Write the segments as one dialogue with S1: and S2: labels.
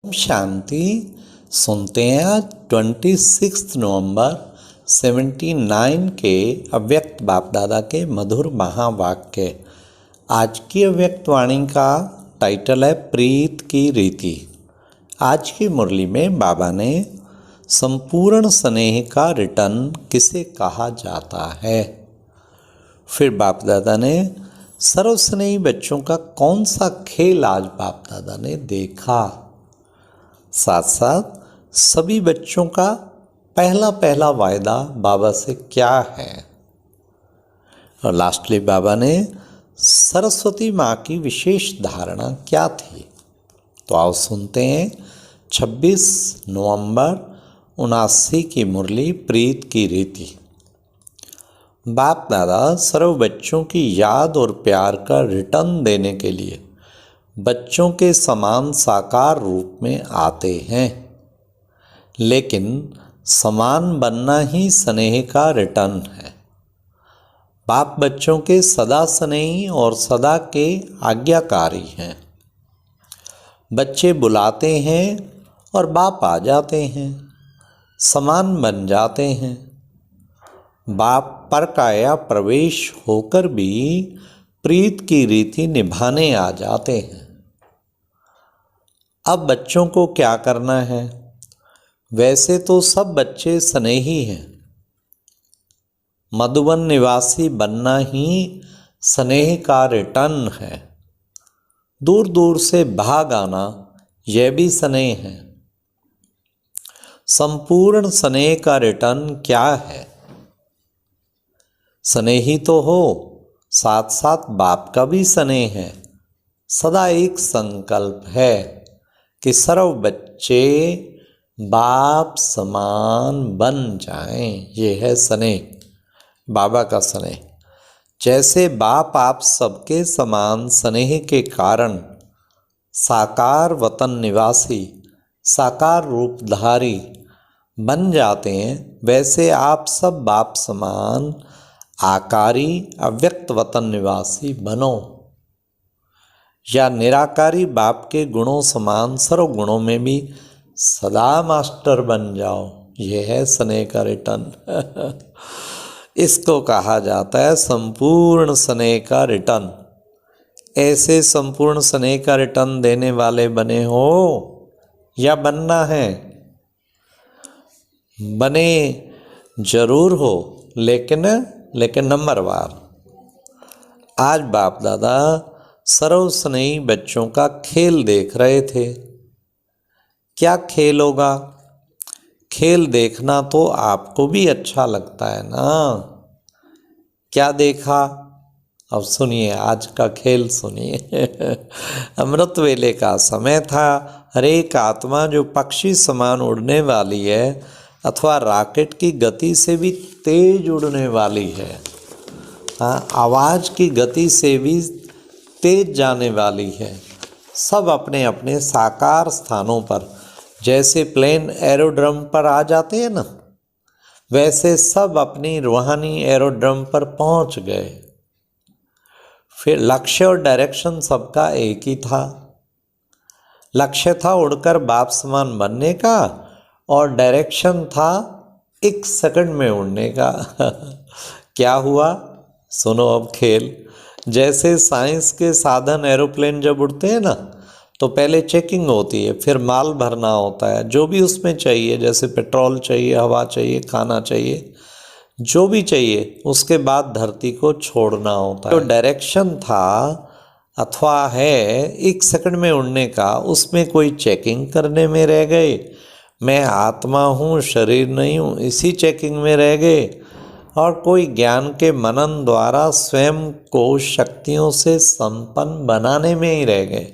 S1: शांति। सुनते हैं आज 26 नवंबर 79 के अव्यक्त बाप दादा के मधुर महावाक्य। आज की अव्यक्त वाणी का टाइटल है प्रीत की रीति। आज की मुरली में बाबा ने संपूर्ण स्नेह का रिटर्न किसे कहा जाता है। फिर बाप दादा ने सर्वस्नेही बच्चों का कौन सा खेल आज बाप दादा ने देखा। साथ साथ सभी बच्चों का पहला वायदा बाबा से क्या है। और लास्टली बाबा ने सरस्वती माँ की विशेष धारणा क्या थी। तो आओ सुनते हैं 26 नवंबर 79 की मुरली प्रीत की रीति। बाप दादा सर्व बच्चों की याद और प्यार का रिटर्न देने के लिए बच्चों के समान साकार रूप में आते हैं, लेकिन समान बनना ही स्नेह का रिटर्न है। बाप बच्चों के सदा स्नेही और सदा के आज्ञाकारी हैं। बच्चे बुलाते हैं और बाप आ जाते हैं, समान बन जाते हैं। बाप पर काया प्रवेश होकर भी प्रीत की रीति निभाने आ जाते हैं। अब बच्चों को क्या करना है। वैसे तो सब बच्चे स्नेही हैं। मधुबन निवासी बनना ही स्नेह का रिटर्न है। दूर दूर से भाग आना यह भी स्नेह है। संपूर्ण स्नेह का रिटर्न क्या है। स्नेही तो हो, साथ साथ बाप का भी स्नेह है। सदा एक संकल्प है कि सर्व बच्चे बाप समान बन जाएं। ये है स्नेह, बाबा का स्नेह। जैसे बाप आप सबके समान स्नेह के कारण साकार वतन निवासी, साकार रूपधारी बन जाते हैं, वैसे आप सब बाप समान आकारी अव्यक्त वतन निवासी बनो, या निराकारी बाप के गुणों समान सर्व गुणों में भी सदा मास्टर बन जाओ। यह है स्नेह का रिटर्न। इसको कहा जाता है संपूर्ण स्नेह का रिटर्न। ऐसे संपूर्ण स्नेह का रिटर्न देने वाले बने हो या बनना है। बने जरूर हो, लेकिन नंबरवार। आज बाप दादा सर्व स्नेही बच्चों का खेल देख रहे थे। क्या खेल होगा। खेल देखना तो आपको भी अच्छा लगता है ना। क्या देखा, अब सुनिए आज का खेल सुनिए। अमृत वेले का समय था। हर एक आत्मा जो पक्षी समान उड़ने वाली है अथवा रॉकेट की गति से भी तेज उड़ने वाली है, आवाज़ की गति से भी तेज जाने वाली है, सब अपने अपने साकार स्थानों पर, जैसे प्लेन एरोड्रम पर आ जाते हैं ना, वैसे सब अपनी रूहानी एरोड्रम पर पहुंच गए। फिर लक्ष्य और डायरेक्शन सबका एक ही था। लक्ष्य था उड़कर बाप समान बनने का और डायरेक्शन था 1 सेकंड में उड़ने का। क्या हुआ, सुनो अब खेल। जैसे साइंस के साधन एरोप्लेन जब उड़ते हैं ना, तो पहले चेकिंग होती है, फिर माल भरना होता है, जो भी उसमें चाहिए, जैसे पेट्रोल चाहिए, हवा चाहिए, खाना चाहिए, जो भी चाहिए, उसके बाद धरती को छोड़ना होता है। तो डायरेक्शन था अथवा है 1 सेकंड में उड़ने का, उसमें कोई चेकिंग करने में रह गए। मैं आत्मा हूँ, शरीर नहीं हूँ, इसी चेकिंग में रह गए। और कोई ज्ञान के मनन द्वारा स्वयं को शक्तियों से संपन्न बनाने में ही रह गए।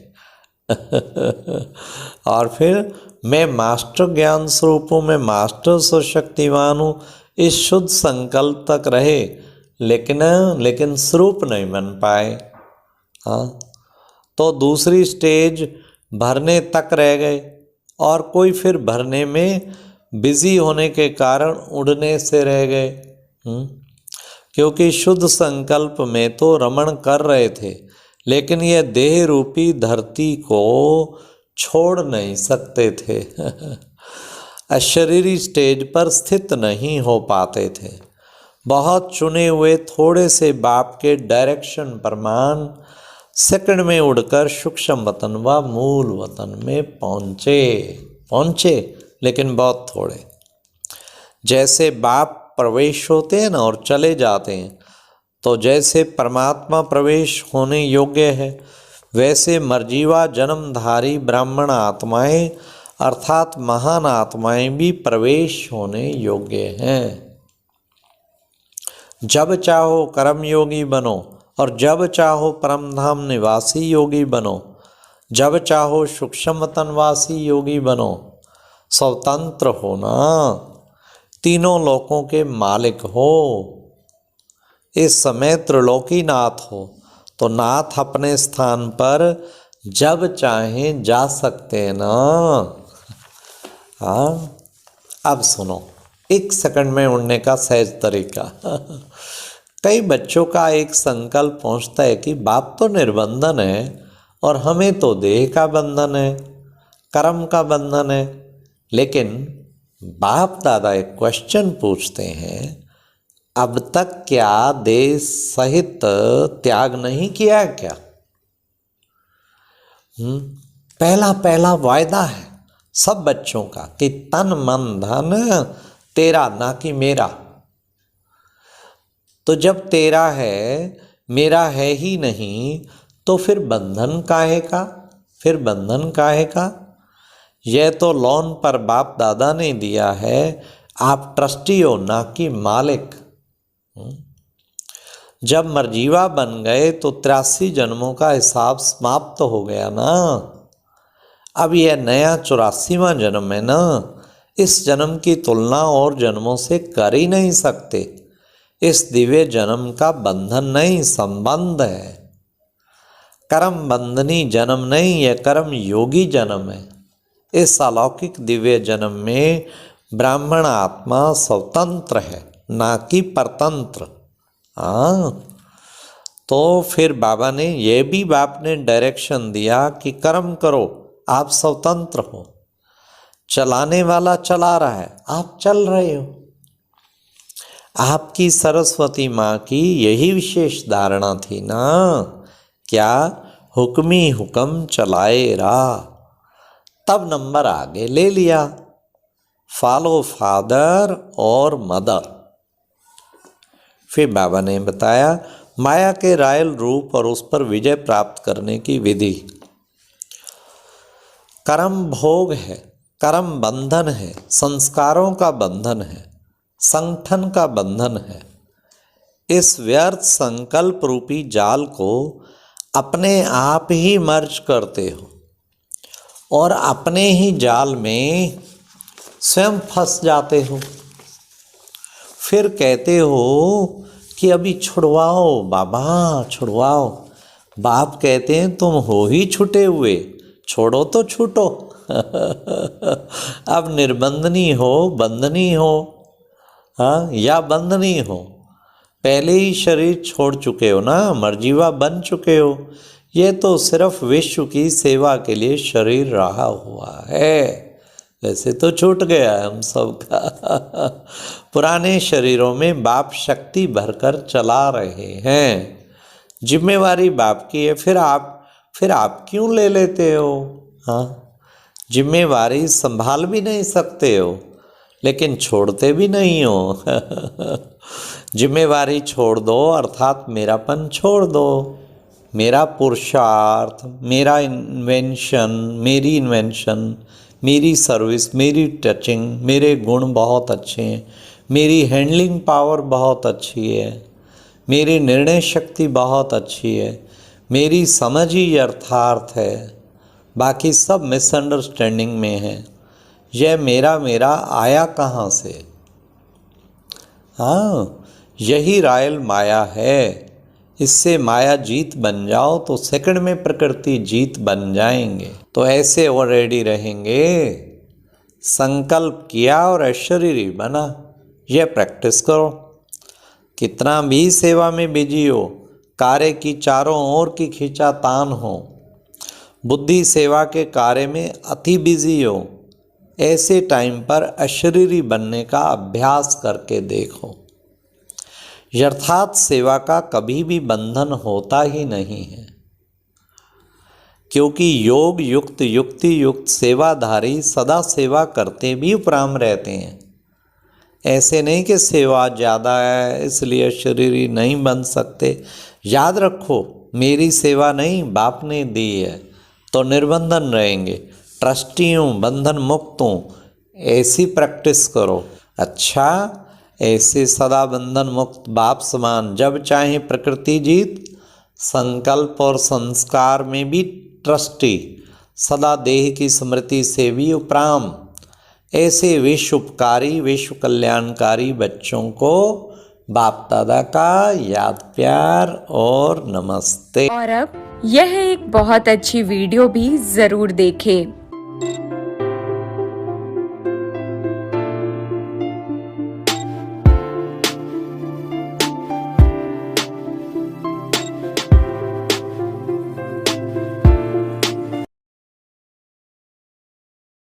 S1: और फिर मैं मास्टर ज्ञान स्वरूप हूँ, मैं मास्टर स्वशक्तिवान हूँ, इस शुद्ध संकल्प तक रहे, लेकिन स्वरूप नहीं बन पाए। हाँ, तो दूसरी स्टेज भरने तक रह गए। और कोई फिर भरने में बिजी होने के कारण उड़ने से रह गए। क्योंकि शुद्ध संकल्प में तो रमण कर रहे थे, लेकिन यह देह रूपी धरती को छोड़ नहीं सकते थे। अशरीरी स्टेज पर स्थित नहीं हो पाते थे। बहुत चुने हुए थोड़े से बाप के डायरेक्शन प्रमाण सेकंड में उड़कर सूक्ष्म वतन व मूल वतन में पहुँचे, लेकिन बहुत थोड़े। जैसे बाप प्रवेश होते हैं ना और चले जाते हैं, तो जैसे परमात्मा प्रवेश होने योग्य है, वैसे मर्जीवा जन्मधारी ब्राह्मण आत्माएं अर्थात महान आत्माएं भी प्रवेश होने योग्य हैं। जब चाहो कर्मयोगी बनो और जब चाहो परमधाम निवासी योगी बनो, जब चाहो सूक्ष्म वतनवासी योगी बनो, स्वतंत्र हो ना, तीनों लोकों के मालिक हो। इस समय त्रिलोकी नाथ हो, तो नाथ अपने स्थान पर जब चाहें जा सकते हैं ना। हाँ, अब सुनो, 1 सेकंड में उड़ने का सहज तरीका। कई बच्चों का एक संकल्प पहुंचता है कि बाप तो निर्बंधन है और हमें तो देह का बंधन है, कर्म का बंधन है। लेकिन बाप दादा एक क्वेश्चन पूछते हैं, अब तक क्या देह सहित त्याग नहीं किया क्या? पहला वायदा है सब बच्चों का कि तन मन धन तेरा, ना कि मेरा। तो जब तेरा है, मेरा है ही नहीं, तो फिर बंधन काहे का? यह तो लोन पर बाप दादा ने दिया है, आप ट्रस्टी हो ना कि मालिक। जब मर्जीवा बन गए तो 83 जन्मों का हिसाब समाप्त हो गया ना। अब यह नया 84वां जन्म है ना। इस जन्म की तुलना और जन्मों से कर ही नहीं सकते। इस दिव्य जन्म का बंधन नहीं, संबंध है। कर्म बंधनी जन्म नहीं, यह कर्म योगी जन्म है। इस अलौकिक दिव्य जन्म में ब्राह्मण आत्मा स्वतंत्र है, ना कि परतंत्र। हाँ, तो फिर बाबा ने ये भी बाप ने डायरेक्शन दिया कि कर्म करो, आप स्वतंत्र हो। चलाने वाला चला रहा है, आप चल रहे हो। आपकी सरस्वती माँ की यही विशेष धारणा थी ना, क्या हुक्मी हुक्म चलाए रहा। तब नंबर आगे ले लिया, फॉलो फादर और मदर। फिर बाबा ने बताया माया के रायल रूप और उस पर विजय प्राप्त करने की विधि। कर्म भोग है, कर्म बंधन है, संस्कारों का बंधन है, संगठन का बंधन है। इस व्यर्थ संकल्प रूपी जाल को अपने आप ही मर्ज करते हो और अपने ही जाल में स्वयं फंस जाते हो। फिर कहते हो कि अभी छुड़वाओ बाबा, छुड़वाओ। बाप कहते हैं तुम हो ही छूटे हुए, छोड़ो तो छूटो। अब निर्बंधनी हो, बंधनी हो, हाँ, या बंधनी हो, पहले ही शरीर छोड़ चुके हो ना, मर्जीवा बन चुके हो। ये तो सिर्फ विश्व की सेवा के लिए शरीर रहा हुआ है। वैसे तो छूट गया है हम सब का। पुराने शरीरों में बाप शक्ति भरकर चला रहे हैं। जिम्मेवारी बाप की है, फिर आप क्यों ले लेते हो? हाँ, जिम्मेवारी संभाल भी नहीं सकते हो, लेकिन छोड़ते भी नहीं हो। जिम्मेवारी छोड़ दो अर्थात मेरापन छोड़ दो। मेरा पुरुषार्थ, मेरा इन्वेंशन, मेरी सर्विस, मेरी टचिंग, मेरे गुण बहुत अच्छे हैं, मेरी हैंडलिंग पावर बहुत अच्छी है, मेरी निर्णय शक्ति बहुत अच्छी है, मेरी समझ ही यथार्थ है, बाकी सब मिसअंडरस्टैंडिंग में है। यह मेरा आया कहाँ से? हाँ, यही रायल माया है। इससे माया जीत बन जाओ तो सेकंड में प्रकृति जीत बन जाएंगे। तो ऐसे और रेडी रहेंगे। संकल्प किया और अशरीरी बना, यह प्रैक्टिस करो। कितना भी सेवा में बिजी हो, कार्य की चारों ओर की खींचातान हो, बुद्धि सेवा के कार्य में अति बिजी हो, ऐसे टाइम पर अशरीरी बनने का अभ्यास करके देखो। यथार्थ सेवा का कभी भी बंधन होता ही नहीं है, क्योंकि योग युक्त युक्ति युक्त सेवाधारी सदा सेवा करते भी उपराम रहते हैं। ऐसे नहीं कि सेवा ज़्यादा है इसलिए शरीरी नहीं बन सकते। याद रखो, मेरी सेवा नहीं बाप ने दी है तो निर्बंधन रहेंगे, ट्रस्टी हूँ, बंधन मुक्त हूँ, ऐसी प्रैक्टिस करो। अच्छा, ऐसे सदा बंधन मुक्त बाप समान जब चाहे प्रकृति जीत, संकल्प और संस्कार में भी ट्रस्टी, सदा देह की स्मृति से भी उपराम, ऐसे विश्व उपकारी विश्व कल्याणकारी बच्चों को बाप दादा का याद प्यार और नमस्ते।
S2: और अब यह एक बहुत अच्छी वीडियो भी जरूर देखें।